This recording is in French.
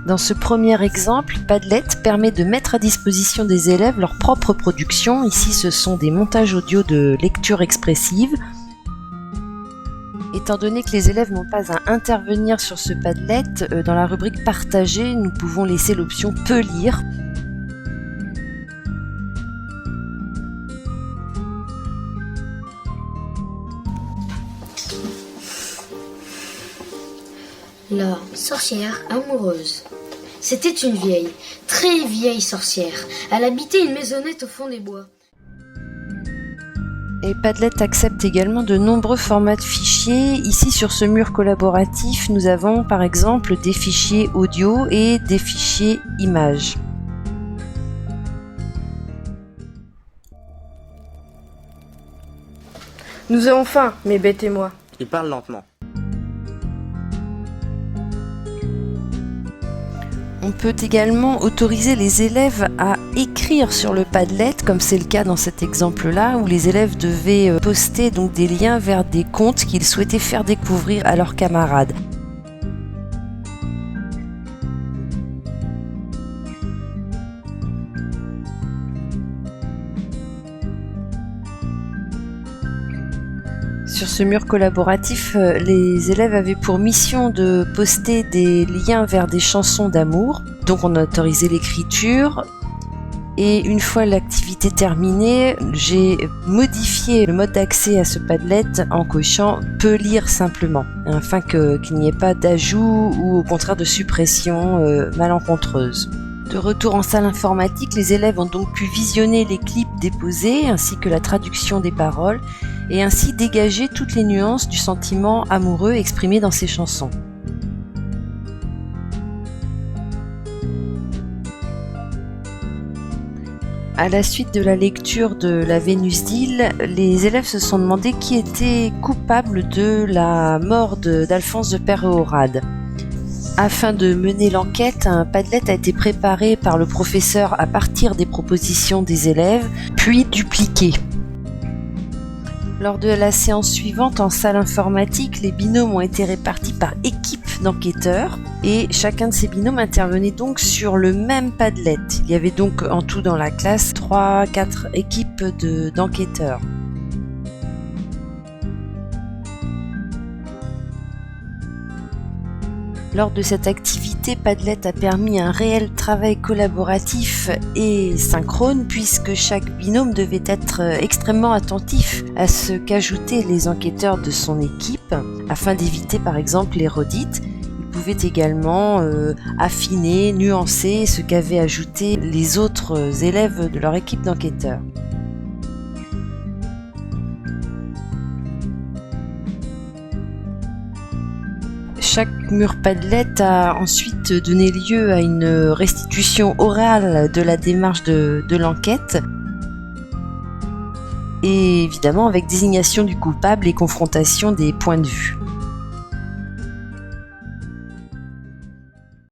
Dans ce premier exemple, Padlet permet de mettre à disposition des élèves leur propre production. Ici, ce sont des montages audio de lecture expressive. Étant donné que les élèves n'ont pas à intervenir sur ce Padlet, dans la rubrique partagée, nous pouvons laisser l'option peut lire. La sorcière amoureuse. C'était une vieille, très vieille sorcière. Elle habitait une maisonnette au fond des bois. Et Padlet accepte également de nombreux formats de fichiers. Ici sur ce mur collaboratif, nous avons par exemple des fichiers audio et des fichiers images. Nous avons faim, mes bêtes et moi. Il parle lentement. On peut également autoriser les élèves à écrire sur le Padlet, comme c'est le cas dans cet exemple-là, où les élèves devaient poster donc des liens vers des contes qu'ils souhaitaient faire découvrir à leurs camarades. Sur ce mur collaboratif, les élèves avaient pour mission de poster des liens vers des chansons d'amour. Donc on a autorisé l'écriture. Et une fois l'activité terminée, j'ai modifié le mode d'accès à ce Padlet en cochant « peut lire simplement » afin qu'il n'y ait pas d'ajout ou au contraire de suppression malencontreuse. De retour en salle informatique, les élèves ont donc pu visionner les clips déposés ainsi que la traduction des paroles et ainsi dégager toutes les nuances du sentiment amoureux exprimé dans ces chansons. À la suite de la lecture de la Vénus d'Île, les élèves se sont demandé qui était coupable de la mort d'Alphonse de Péréhourade. Afin de mener l'enquête, un Padlet a été préparé par le professeur à partir des propositions des élèves, puis dupliqué. Lors de la séance suivante en salle informatique, les binômes ont été répartis par équipe d'enquêteurs et chacun de ces binômes intervenait donc sur le même Padlet. Il y avait donc en tout dans la classe 3-4 équipes d'enquêteurs. Lors de cette activité, Padlet a permis un réel travail collaboratif et synchrone puisque chaque binôme devait être extrêmement attentif à ce qu'ajoutaient les enquêteurs de son équipe afin d'éviter par exemple les redites. Ils pouvaient également affiner, nuancer ce qu'avaient ajouté les autres élèves de leur équipe d'enquêteurs. Chaque mur Padlet a ensuite donné lieu à une restitution orale de la démarche de l'enquête et évidemment avec désignation du coupable et confrontation des points de vue.